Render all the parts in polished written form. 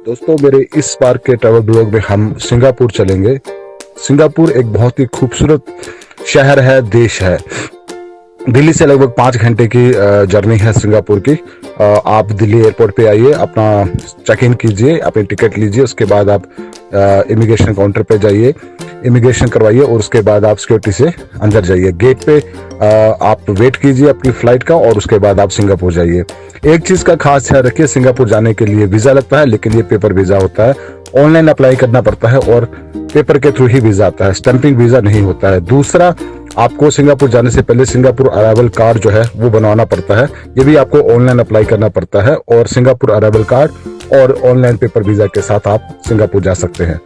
दोस्तों, मेरे इस बार के ट्रैवल ब्लॉग में हम सिंगापुर चलेंगे। सिंगापुर एक बहुत ही खूबसूरत शहर है, देश है। दिल्ली से लगभग 5 घंटे की जर्नी है सिंगापुर की। आप दिल्ली एयरपोर्ट पे आइए, अपना चेक इन कीजिए, अपनी टिकट लीजिए, उसके बाद आप इमिग्रेशन काउंटर पे जाइए, इमिग्रेशन करवाइए और उसके बाद आप सिक्योरिटी से अंदर जाइए। गेट पे आप वेट कीजिए अपनी फ्लाइट का और उसके बाद आप सिंगापुर जाइए। एक चीज का खास ध्यान रखिए, सिंगापुर जाने के लिए वीजा लगता है, लेकिन ये पेपर वीजा होता है। ऑनलाइन अप्लाई करना पड़ता है और पेपर के थ्रू ही वीजा आता है, स्टैंपिंग वीजा नहीं होता है। दूसरा, आपको सिंगापुर जाने से पहले सिंगापुर अराइवल कार्ड जो है वो बनवाना पड़ता है। ये भी आपको ऑनलाइन अप्लाई करना पड़ता है और सिंगापुर अराइवल कार्ड और ऑनलाइन पेपर वीजा के साथ आप सिंगापुर जा सकते हैं।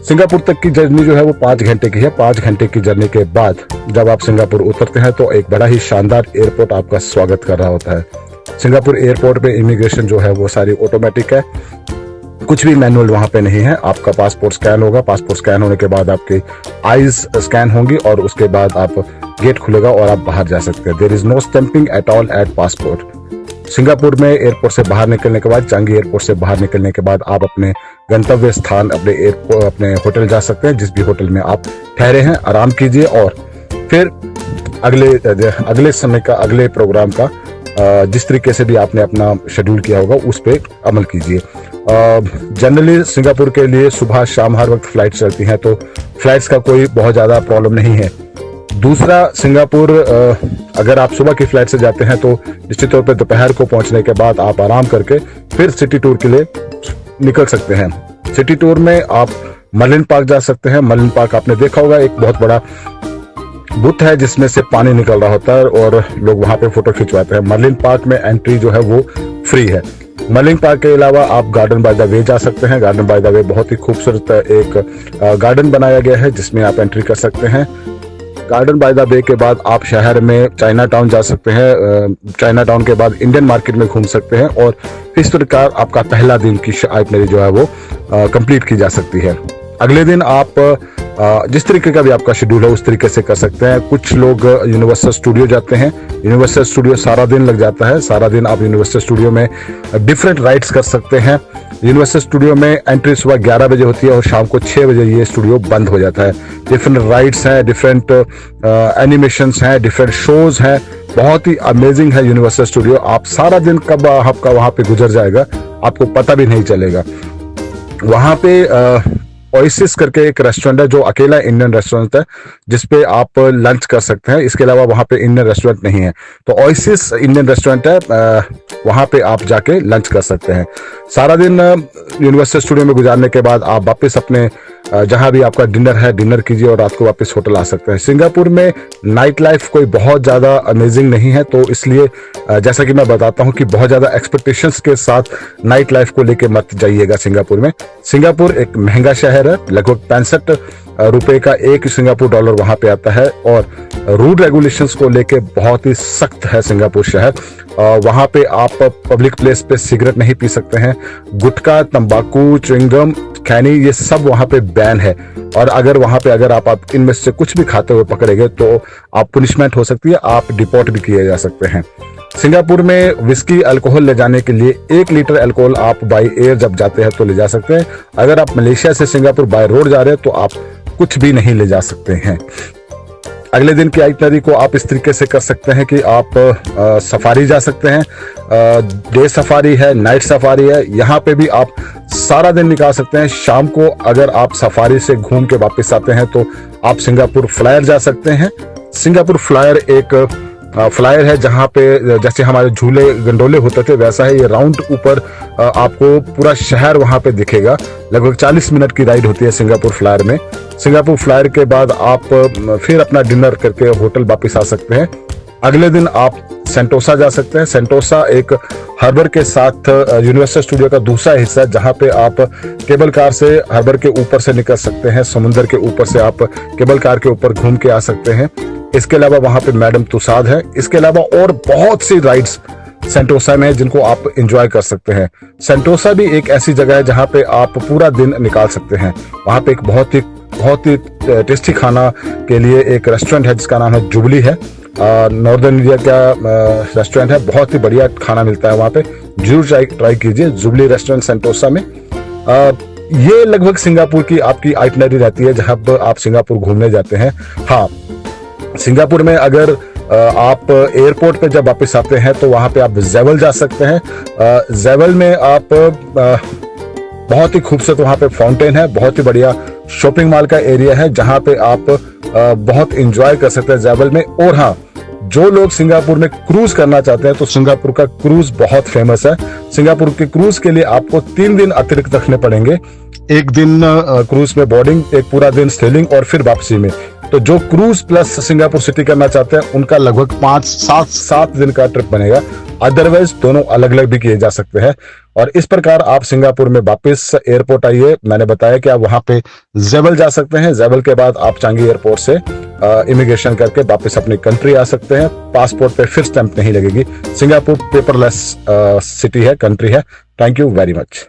सिंगापुर तक की जर्नी जो है वो 5 घंटे की है। 5 घंटे की जर्नी के बाद जब आप सिंगापुर उतरते हैं तो एक बड़ा ही शानदार एयरपोर्ट आपका स्वागत कर रहा होता है। सिंगापुर एयरपोर्ट पे इमिग्रेशन जो है वो सारी ऑटोमेटिक है, कुछ भी मैनुअल वहां पे नहीं है। आपका पासपोर्ट स्कैन होगा, पासपोर्ट स्कैन होने के बाद आपकी आईज स्कैन होंगी और उसके बाद आप गेट खुलेगा और आप बाहर जा सकते हैं। There is no stamping at all at passport. Singapore में एयरपोर्ट से बाहर निकलने के बाद, चांगी एयरपोर्ट से बाहर निकलने के बाद आप अपने गंतव्य स्थान, अपने होटल जा सकते हैं। जिस भी होटल में आप ठहरे हैं, आराम कीजिए और फिर अगले समय का, अगले प्रोग्राम का जिस तरीके से भी आपने अपना शेड्यूल किया होगा उस पर अमल कीजिए। जनरली सिंगापुर के लिए सुबह शाम हर वक्त फ्लाइट चलती हैं, तो फ्लाइट्स का कोई बहुत ज़्यादा प्रॉब्लम नहीं है। दूसरा, सिंगापुर अगर आप सुबह की फ्लाइट से जाते हैं तो निश्चित तौर पर दोपहर को पहुंचने के बाद आप आराम करके फिर सिटी टूर के लिए निकल सकते हैं। सिटी टूर में आप मर्लिन पार्क जा सकते हैं। मर्लिन पार्क आपने देखा होगा, एक बहुत बड़ा बुत है जिसमें से पानी निकल रहा होता है और लोग वहां पे फोटो खिंचवाते हैं। मर्लिन पार्क में एंट्री जो है वो फ्री है। मर्लिन पार्क के अलावा आप गार्डन बाय द वे जा सकते हैं। गार्डन बाय द वे बहुत ही खूबसूरत एक गार्डन बनाया गया है जिसमें आप एंट्री कर सकते हैं। गार्डन बाय द वे के बाद आप शहर में चाइना टाउन जा सकते हैं। चाइना टाउन के बाद इंडियन मार्केट में घूम सकते हैं और इस प्रकार आपका पहला दिन की आइटनरी जो है वो कंप्लीट की जा सकती है। अगले दिन आप जिस तरीके का भी आपका शेड्यूल है उस तरीके से कर सकते हैं। कुछ लोग यूनिवर्सल स्टूडियो जाते हैं। यूनिवर्सल स्टूडियो सारा दिन लग जाता है। सारा दिन आप यूनिवर्सल स्टूडियो में डिफरेंट राइड्स कर सकते हैं। यूनिवर्सल स्टूडियो में एंट्री सुबह 11 बजे होती है और शाम को 6 बजे ये स्टूडियो बंद हो जाता है। डिफरेंट राइड्स हैं, डिफरेंट एनिमेशंस हैं, डिफरेंट शोज हैं। बहुत ही अमेजिंग है यूनिवर्सल स्टूडियो। आप सारा दिन कब आपका वहां पे गुजर जाएगा आपको पता भी नहीं चलेगा। वहां पे ओएसिस करके एक रेस्टोरेंट है जो अकेला इंडियन रेस्टोरेंट है जिसपे आप लंच कर सकते हैं। इसके अलावा वहां पे इंडियन रेस्टोरेंट नहीं है, तो ओएसिस इंडियन रेस्टोरेंट है, वहां पे आप जाके लंच कर सकते हैं। सारा दिन यूनिवर्सल स्टूडियो में गुजारने के बाद आप वापस अपने जहां भी आपका डिनर है, डिनर कीजिए और रात को वापस होटल आ सकते हैं। सिंगापुर में नाइट लाइफ कोई बहुत ज्यादा अमेजिंग नहीं है, तो इसलिए जैसा कि मैं बताता हूं कि बहुत ज्यादा एक्सपेक्टेशंस के साथ नाइट लाइफ को लेके मत जाइएगा सिंगापुर में। सिंगापुर एक महंगा शहर है, लगभग 65 रुपए का एक सिंगापुर डॉलर वहां पे आता है और रूल रेगुलेशंस को लेके बहुत ही सख्त है सिंगापुर शहर। वहां पे आप पब्लिक प्लेस पे सिगरेट नहीं पी सकते हैं। गुटखा, तंबाकू, च्युइंगम, खैनी, ये सब वहां पे बैन है और अगर आप इनमें से कुछ भी खाते हुए पकड़े गए तो आप पनिशमेंट हो सकती है, आप डिपोर्ट भी किए जा सकते हैं। सिंगापुर में विस्की अल्कोहल ले जाने के लिए 1 लीटर अल्कोहल आप बाय एयर जब जाते हैं तो ले जा सकते हैं। अगर आप मलेशिया से सिंगापुर बाय रोड जा रहे हैं तो आप कुछ भी नहीं ले जा सकते हैं। अगले दिन की आइटनरी को आप इस तरीके से कर सकते हैं कि आप सफारी जा सकते हैं। डे सफारी है, नाइट सफारी है, यहाँ पे भी आप सारा दिन निकाल सकते हैं। शाम को अगर आप सफारी से घूम के वापस आते हैं तो आप सिंगापुर फ्लायर जा सकते हैं। सिंगापुर फ्लायर एक फ्लायर है जहाँ पे जैसे हमारे झूले गंडोले होते थे वैसा है ये, राउंड ऊपर आपको पूरा शहर वहां पे दिखेगा। लगभग 40 मिनट की राइड होती है सिंगापुर फ्लायर में। सिंगापुर फ्लायर के बाद आप फिर अपना डिनर करके होटल वापस आ सकते हैं। अगले दिन आप सेंटोसा जा सकते हैं। सेंटोसा एक हार्बर के साथ यूनिवर्सल स्टूडियो का दूसरा हिस्सा है जहां पे आप केबल कार से हार्बर के ऊपर से निकल सकते हैं। समुद्र के ऊपर से आप केबल कार के ऊपर घूम के आ सकते हैं। इसके अलावा वहां पे मैडम तुसाद है। इसके अलावा और बहुत सी राइड्स सेंटोसा में है जिनको आप एंजॉय कर सकते हैं। सेंटोसा भी एक ऐसी जगह है जहां पे आप पूरा दिन निकाल सकते हैं। वहां पे एक बहुत ही टेस्टी खाना के लिए एक रेस्टोरेंट है जिसका नाम है जुबली है। नॉर्दर्न इंडिया का रेस्टोरेंट है, बहुत ही बढ़िया खाना मिलता है वहाँ पे, जरूर ट्राई कीजिए जुबली रेस्टोरेंट सेंटोसा में। ये लगभग सिंगापुर की आपकी आइटनरी रहती है जब आप सिंगापुर घूमने जाते हैं। हाँ, सिंगापुर में अगर आप एयरपोर्ट पे जब वापस आते हैं तो वहां पे आप ज़ेवल जा सकते हैं। ज़ेवल में आप बहुत ही खूबसूरत वहां पे फाउंटेन है, बहुत ही बढ़िया शॉपिंग मॉल का एरिया है जहां पे आप बहुत इंजॉय कर सकते हैं ज़ेवल में। और हाँ, जो लोग सिंगापुर में क्रूज करना चाहते हैं तो सिंगापुर का क्रूज बहुत फेमस है। सिंगापुर के क्रूज के लिए आपको 3 दिन अतिरिक्त रखने पड़ेंगे। एक दिन क्रूज में बोर्डिंग, एक पूरा दिन सेलिंग और फिर वापसी में। तो जो क्रूज प्लस सिंगापुर सिटी करना चाहते हैं उनका लगभग 5-7 दिन का ट्रिप बनेगा। अदरवाइज दोनों अलग अलग भी किए जा सकते हैं। और इस प्रकार आप सिंगापुर में वापस एयरपोर्ट आइए। मैंने बताया कि आप वहां पे ज़ेवल जा सकते हैं। ज़ेवल के बाद आप चांगी एयरपोर्ट से इमिग्रेशन करके वापस अपनी कंट्री आ सकते हैं। पासपोर्ट पे फिर स्टैंप नहीं लगेगी। सिंगापुर पेपरलेस सिटी है, कंट्री है। Thank you very much.